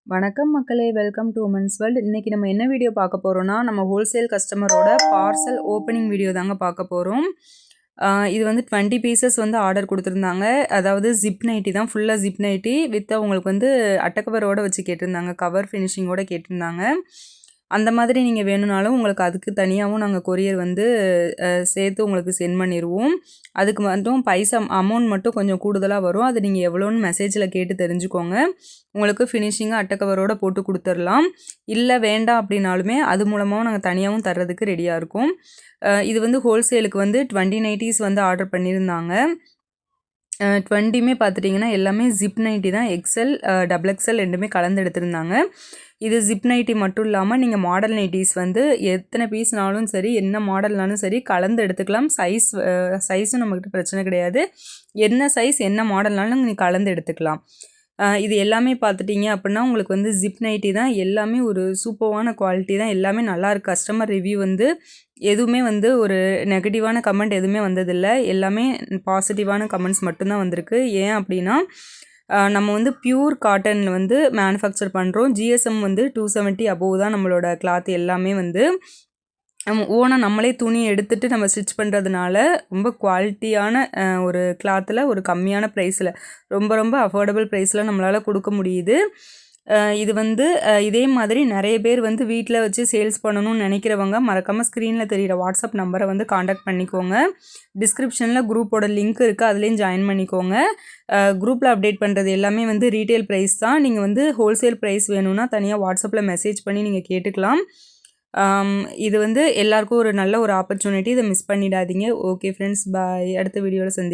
வணக்கம் மக்களே, welcome to women's world. இன்றைக்கி நம்ம என்ன வீடியோ பார்க்க போகிறோன்னா, நம்ம ஹோல்சேல் கஸ்டமரோட பார்சல் ஓப்பனிங் வீடியோ தாங்க பார்க்க போகிறோம். இது வந்து 20 பீசஸ் வந்து ஆர்டர் கொடுத்துருந்தாங்க. அதாவது ஜிப் நைட்டி தான், ஃபுல்லாக ஜிப் நைட்டி வித் அவங்களுக்கு வந்து அட்டக்கவரோடு வச்சு கேட்டிருந்தாங்க, கவர் ஃபினிஷிங்கோடு கேட்டிருந்தாங்க. அந்த மாதிரி நீங்கள் வேணும்னாலும் உங்களுக்கு அதுக்கு தனியாகவும் நாங்கள் கொரியர் வந்து சேர்த்து உங்களுக்கு சென்ட் பண்ணிடுவோம். அதுக்கு மட்டும் பைசா அமௌண்ட் மட்டும் கொஞ்சம் கூடுதலாக வரும். அது நீங்கள் எவ்வளோன்னு மெசேஜில் கேட்டு தெரிஞ்சுக்கோங்க. உங்களுக்கு ஃபினிஷிங்காக அட்டக்கவரோடு போட்டு கொடுத்துடலாம். இல்லை வேண்டாம் அப்படின்னாலுமே அது மூலமாகவும் நாங்கள் தனியாகவும் தர்றதுக்கு ரெடியாக இருக்கோம். இது வந்து ஹோல்சேலுக்கு வந்து 20 நைட்டிஸ் வந்து ஆர்டர் பண்ணியிருந்தாங்க. 20மே பார்த்துட்டிங்கன்னா எல்லாமே ஜிப் நைட்டி தான், எக்ஸல் டபுள் எக்ஸல் ரெண்டுமே கலந்து எடுத்திருந்தாங்க. இது ஜிப் நைட்டி மட்டும் இல்லாமல் நீங்கள் மாடல் நைட்டிஸ் வந்து எத்தனை பீஸ்னாலும் சரி, என்ன மாடல்னாலும் சரி கலந்து எடுத்துக்கலாம். சைஸும் நம்மக்கிட்ட பிரச்சனை கிடையாது. என்ன சைஸ் என்ன மாடல்னாலும் நீங்கள் கலந்து எடுத்துக்கலாம். இது எல்லாமே பார்த்துட்டிங்க அப்படின்னா உங்களுக்கு வந்து ஜிப் நைட்டி தான், எல்லாமே ஒரு சூப்பரான குவாலிட்டி தான், எல்லாமே நல்லாயிருக்கு. கஸ்டமர் ரிவ்யூ வந்து எதுவுமே வந்து ஒரு நெகட்டிவான கமெண்ட் எதுவுமே வந்ததில்லை. எல்லாமே பாசிட்டிவான கமெண்ட்ஸ் மட்டும்தான் வந்திருக்கு. ஏன் அப்படின்னா நம்ம வந்து பியூர் காட்டனில் வந்து மேனுஃபேக்சர் பண்ணுறோம். ஜிஎஸ்எம் வந்து 270 அபோவ் தான் நம்மளோட கிளாத் எல்லாமே வந்து. நம்ம ஓனாக நம்மளே துணி எடுத்துகிட்டு நம்ம ஸ்டிச் பண்ணுறதுனால ரொம்ப குவாலிட்டியான ஒரு கிளாத்தில் ஒரு கம்மியான ப்ரைஸில் ரொம்ப அஃபோர்டபுள் ப்ரைஸில் நம்மளால் கொடுக்க முடியுது. இது வந்து இதே மாதிரி நிறைய பேர் வந்து வீட்டில் வச்சு சேல்ஸ் பண்ணணும்னு நினைக்கிறவங்க மறக்காமல் ஸ்க்ரீனில் தெரிகிற வாட்ஸ்அப் நம்பரை வந்து காண்டாக்ட் பண்ணிக்கோங்க. டிஸ்கிரிப்ஷனில் குரூப்போட லிங்க் இருக்குது, அதுலேயும் ஜாயின் பண்ணிக்கோங்க. குரூப்பில் அப்டேட் பண்ணுறது எல்லாமே வந்து ரீட்டெயில் ப்ரைஸ் தான். நீங்கள் வந்து ஹோல்சேல் ப்ரைஸ் வேணும்னா தனியாக வாட்ஸ்அப்பில் மெசேஜ் பண்ணி நீங்கள் கேட்டுக்கலாம். இது வந்து எல்லாருக்கும் ஒரு நல்ல ஒரு ஆப்பர்ச்சுனிட்டி, இதை மிஸ் பண்ணிடாதீங்க. ஓகே ஃப்ரெண்ட்ஸ், பாய். அடுத்த வீடியோவில் சந்திப்போம்.